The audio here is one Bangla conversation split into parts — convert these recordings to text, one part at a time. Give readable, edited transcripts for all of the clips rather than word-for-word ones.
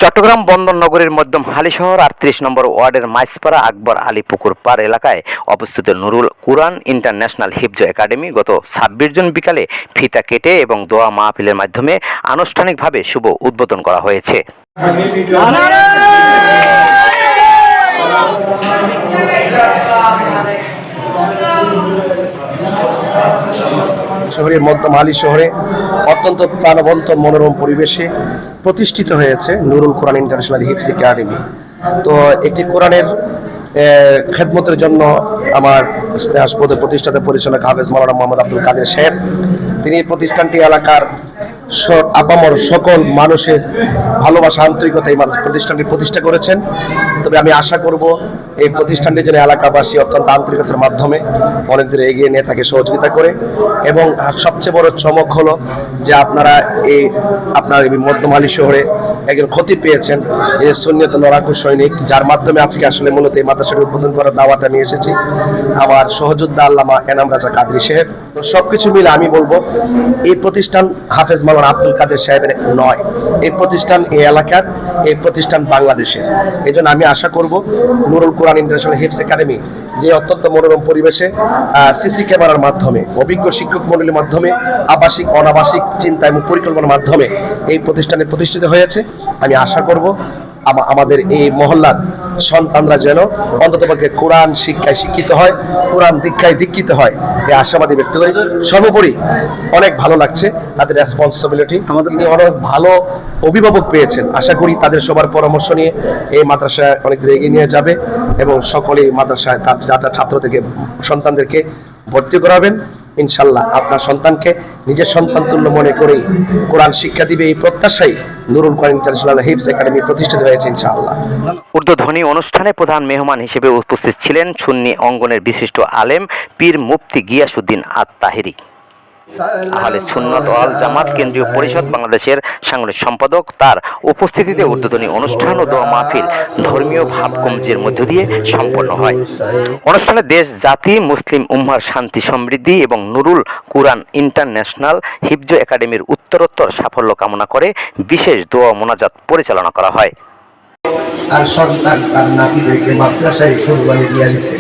চট্টগ্রাম বন্দর নগরীর মধ্যম হালিশহর ৩৮ নম্বর ওয়ার্ডের মাইজপাড়া আকবর আলী পুকুর পার এলাকায় অবস্থিত নুরুল কুরআন ইন্টারন্যাশনাল হিফজ একাডেমি গত ২৬ জুন বিকালে ফিতা কেটে এবং দোয়া মাহফিলের মাধ্যমে আনুষ্ঠানিকভাবে শুভ উদ্বোধন করা হয়েছে। শহরের মধ্যম আলী শহরে অত্যন্ত প্রাণবন্ত মনোরম পরিবেশে প্রতিষ্ঠিত হয়েছে নুরুল কুরআন ইন্টারন্যাশনাল হিফজ একাডেমি। তো একটি কোরআনের খেদমতের জন্য আমার স্নেহাস্পদ প্রতিষ্ঠাতা পরিচালক হাফেজ মাওলানা মোহাম্মদ আব্দুল কাদের সাহেব, তিনি প্রতিষ্ঠানটি এলাকার আপামর সকল মানুষের ভালোবাসা আন্তরিকতা এই প্রতিষ্ঠানটি প্রতিষ্ঠা করেছেন। তবে আমি আশা করব এই প্রতিষ্ঠানটি যেন এলাকাবাসী অত্যন্ত আন্তরিকতার মাধ্যমে অনেক দূরে এগিয়ে নিয়ে থাকে সহযোগিতা করে। এবং সবচেয়ে বড় চমক হলো যে আপনার এই মধ্যম আলী শহরে একজন খতিব পেয়েছেন, এই সুন্নিয়ত লড়াকু সৈনিক, যার মাধ্যমে আজকে আসলে মূলত এই মাদ্রাসাটি উদ্বোধন করার দাওয়াতে আমি এসেছি, আমার সহযোদ্ধা আল্লামা এনাম রাজা কাদরি সাহেব। তো সবকিছু মিলে আমি বলবো এই প্রতিষ্ঠান হাফেজ মাওলানা আব্দুল কাদের সাহেবের নয়, এই প্রতিষ্ঠান এই এলাকার, এই প্রতিষ্ঠান বাংলাদেশের। এই জন্য আমি আশা করব নুরুল কুরআন ইন্টারন্যাশনাল হিফজ একাডেমি যে অত্যন্ত মনোরম পরিবেশে সিসি ক্যামেরার মাধ্যমে, অভিজ্ঞ শিক্ষক মণ্ডলীর মাধ্যমে, আবাসিক অনাবাসিক চিন্তা এবং পরিকল্পনার মাধ্যমে এই প্রতিষ্ঠানে প্রতিষ্ঠিত হয়েছে, আমি আশা করব আমাদের এই মহল্লার সন্তানরা যেন অন্ততপক্ষে কোরআন শিক্ষায় শিক্ষিত হয়, কোরআন দীক্ষায় দীক্ষিত হয়, এই আশাবাদী ব্যক্তি করি। সর্বোপরি অনেক ভালো লাগছে তাদের রেসপন্সিবিলিটি, তিনি অনেক ভালো অভিভাবক পেয়েছেন। আশা করি তাদের সবার পরামর্শ নিয়ে এই মাদ্রাসায় অনেক দূরে এগিয়ে নিয়ে যাবে এবং সকলেই মাদ্রাসায় তার ছাত্র থেকে সন্তানদেরকে ভর্তি করাবেন। ইনশাল্লাহ আপনার সন্তানকে নিজের সন্তান তুল্য মনে করেই কোরআন শিক্ষা দিবে, এই প্রত্যাশাই নুরুল কুরআন ইন্টারন্যাশনাল হিফজ একাডেমি প্রতিষ্ঠিত হয়েছে ইনশাআল্লাহ। উদ্বোধনী অনুষ্ঠানে প্রধান মেহমান হিসেবে উপস্থিত ছিলেন সুন্নি অঙ্গনের বিশিষ্ট আলেম পীর মুফতি গিয়াসউদ্দিন আত-তাহেরী, আহলে সুন্নাত ওয়াল জামাত কেন্দ্রীয় পরিষদ বাংলাদেশের সাংগঠনিক সম্পাদক। তার উপস্থিতিতে উদ্বোধনী অনুষ্ঠান ও দোয়া মাহফিল ধর্মীয় ভাবগম্ভীরের মধ্য দিয়ে সম্পন্ন হয়। অনুষ্ঠানে দেশ, জাতি, মুসলিম উম্মাহর শান্তি সমৃদ্ধি এবং নুরুল কুরআন ইন্টারন্যাশনাল হিফজ একাডেমির উত্তরোত্তর সাফল্য কামনা করে বিশেষ দোয়া মোনাজাত পরিচালনা করা হয়। আর সন্তান তার নাতিদেরকে মাদ্রাসায় কুরবানি দিয়ে দিয়েছে।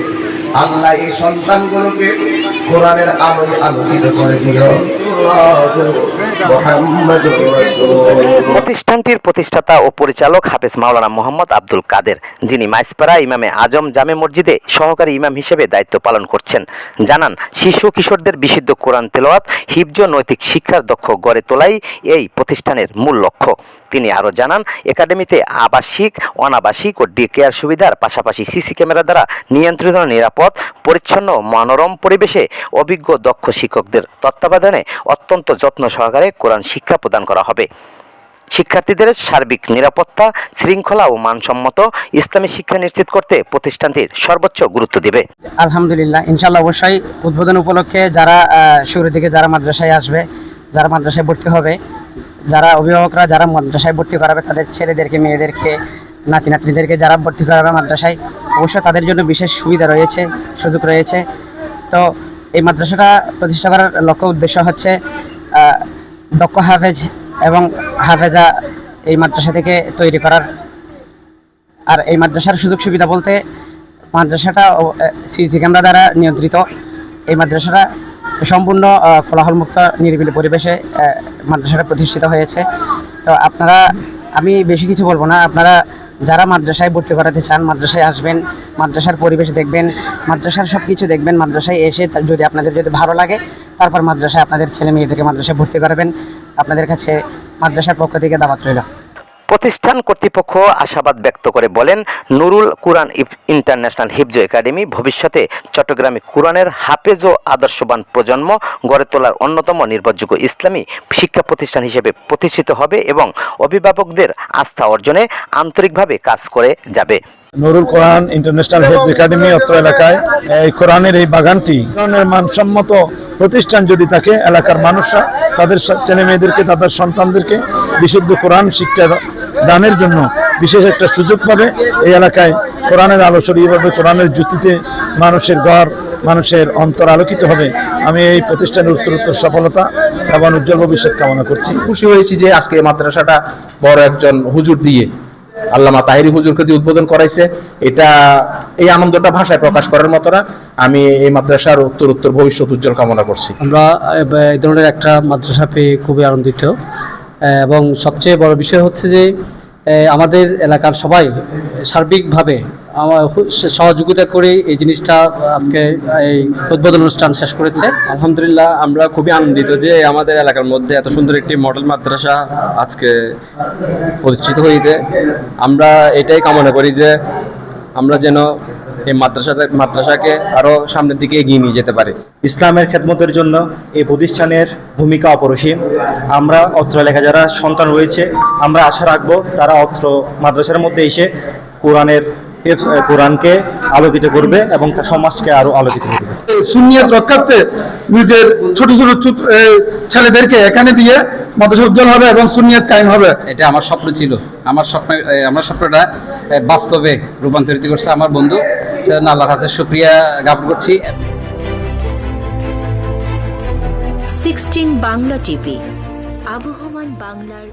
আল্লাহ এই সন্তানগুলোকে কোরআনের আলোয় আলোকিত করে দিও। প্রতিষ্ঠানটির প্রতিষ্ঠাতা ও পরিচালক হাফেজ মাওলানা মোহাম্মদ আব্দুল কাদের, যিনি মাইজপাড়া ইমামে আজম জামে মসজিদে সহকারী ইমাম হিসেবে দায়িত্ব পালন করছেন, জানান শিশু কিশোরদের বিশুদ্ধ কোরআন তেলাওয়াত, হিফজ, নৈতিক শিক্ষার দক্ষ গড়ে তোলাই এই প্রতিষ্ঠানের মূল লক্ষ্য। তিনি আরও জানান একাডেমিতে আবাসিক, অনাবাসিক ও ডে কেয়ার সুবিধার পাশাপাশি সিসি ক্যামেরা দ্বারা নিয়ন্ত্রিত নিরাপদ, পরিচ্ছন্ন, মনোরম পরিবেশে অভিজ্ঞ দক্ষ শিক্ষকদের তত্ত্বাবধানে অত্যন্ত যত্ন সহকারে কোরআন শিক্ষা প্রদান করা হবে। শিক্ষার্থীদের সার্বিক নিরাপত্তা, শৃঙ্খলা ও মানসম্মত ইসলামী শিক্ষা নিশ্চিত করতে প্রতিষ্ঠানটির সর্বোচ্চ গুরুত্ব দেবে। আলহামদুলিল্লাহ, ইনশাআল্লাহ অবশ্যই উদ্বোধন উপলক্ষে যারা শুরুর দিকে যারা মাদ্রাসায় আসবে, যারা মাদ্রাসায় ভর্তি হবে, যারা অভিভাবকরা যারা মাদ্রাসায় ভর্তি করাবে, তাদের ছেলেদেরকে, মেয়েদেরকে, নাতি নাতনিদেরকে যারা ভর্তি করাবে মাদ্রাসায়, অবশ্যই তাদের জন্য বিশেষ সুবিধা রয়েছে, সুযোগ রয়েছে। তো এই মাদ্রাসাটা প্রতিষ্ঠা করার লক্ষ্য উদ্দেশ্য হচ্ছে দক্ষ হাফেজ এবং হাফেজা এই মাদ্রাসা থেকে তৈরি করার। আর এই মাদ্রাসার সুযোগ সুবিধা বলতে মাদ্রাসাটা সিসি ক্যামেরা দ্বারা নিয়ন্ত্রিত। এই মাদ্রাসাটা সম্পূর্ণ কোলাহলমুক্ত নিরিবিলি পরিবেশে মাদ্রাসাটা প্রতিষ্ঠিত হয়েছে। তো আপনারা, আমি বেশি কিছু বলবো না, আপনারা যারা মাদ্রাসায় ভর্তি করাতে চান মাদ্রাসায় আসবেন, মাদ্রাসার পরিবেশ দেখবেন, মাদ্রাসার সব কিছু দেখবেন। মাদ্রাসায় এসে যদি আপনাদের যদি ভালো লাগে তারপর মাদ্রাসায় আপনাদের ছেলে মেয়েদেরকে মাদ্রাসায় ভর্তি করাবেন। আপনাদের কাছে মাদ্রাসার পক্ষ থেকে দাওয়াত রইল। প্রতিষ্ঠান কর্তৃপক্ষ আশাবাদ ব্যক্ত করে বলেন, নুরুল কুরআন ইন্টারন্যাশনাল হিফজ একাডেমি ভবিষ্যতে চট্টগ্রামে কুরআনের হাফেজ ও আদর্শবান প্রজন্ম গড়ে তোলার অন্যতম নির্ভরযোগ্য ইসলামী শিক্ষা প্রতিষ্ঠান হিসেবে প্রতিষ্ঠিত হবে এবং অভিভাবকদের আস্থা অর্জনে আন্তরিকভাবে কাজ করে যাবে। নুরুল কুরআন ইন্টারন্যাশনাল হিফজ একাডেমি অত্র এলাকায় এই কোরআনের এই বাগানটি কোরআনের মানসম্মত প্রতিষ্ঠান যদি থাকে, এলাকার মানুষরা তাদের ছেলে মেয়েদেরকে, তাদের সন্তানদেরকে বিশুদ্ধ কোরআন শিক্ষা দানের জন্য বিশেষ একটা সুযোগ পাবে। এই এলাকায় কোরআনের আলো ছড়িয়ে পড়বে, কোরআনের জ্যোতিতে মানুষের ঘর, মানুষের অন্তর আলোকিত হবে। আমি এই প্রতিষ্ঠানের উত্তরোত্তর সফলতা এবং উজ্জ্বল ভবিষ্যৎ কামনা করছি। খুশি হয়েছি যে আজকে মাদ্রাসাটা বড় একজন হুজুর দিয়ে আল্লামা তাহেরি হুজুরকে দিয়ে উদ্বোধন করাইছে, এটা এই আনন্দটা ভাষায় প্রকাশ করার মতো না। আমি এই মাদ্রাসার উত্তর ভবিষ্যৎ উজ্জ্বল কামনা করছি। আমরা এই ধরনের একটা মাদ্রাসা পেয়ে খুবই আনন্দিত, এবং সবচেয়ে বড় বিষয় হচ্ছে যে আমাদের এলাকার সবাই সার্বিকভাবে সহযোগিতা করে এই জিনিসটা আজকে এই উদ্বোধন অনুষ্ঠান শেষ করেছে। আলহামদুলিল্লাহ, আমরা খুবই আনন্দিত যে আমাদের এলাকার মধ্যে এত সুন্দর একটি মডেল মাদ্রাসা আজকে প্রতিষ্ঠিত হয়েছে। আমরা এটাই কামনা করি যে আমরা যেন এই মাদ্রাসাকে আরো সামনের দিকে এগিয়ে নিয়ে যেতে পারি। ইসলামের খেদমতের জন্য এই প্রতিষ্ঠানের ভূমিকা অপরিসীম। আমরা অত্র এলাকায় যারা সন্তান রয়েছে, আমরা আশা রাখবো তারা অত্র মাদ্রাসার মধ্যে এসে কোরআনকে আলোকিত করবে এবং তার সমাজকে আরো আলোকিত করবে। সুন্নিয়ত রক্ষার্থে নিজের ছোট ছোট ছেলেদেরকে এখানে দিয়ে মাদ্রাসা উজ্জ্বল হবে এবং সুন্নিয়ত কায়েম হবে। এটা আমার স্বপ্ন ছিল, আমার স্বপ্নটা বাস্তবে রূপান্তরিত করছে আমার বন্ধু। আল্লাহর কাছে শুকরিয়া জ্ঞাপন করছি। 16 বাংলা টিভি, আবহমান বাংলার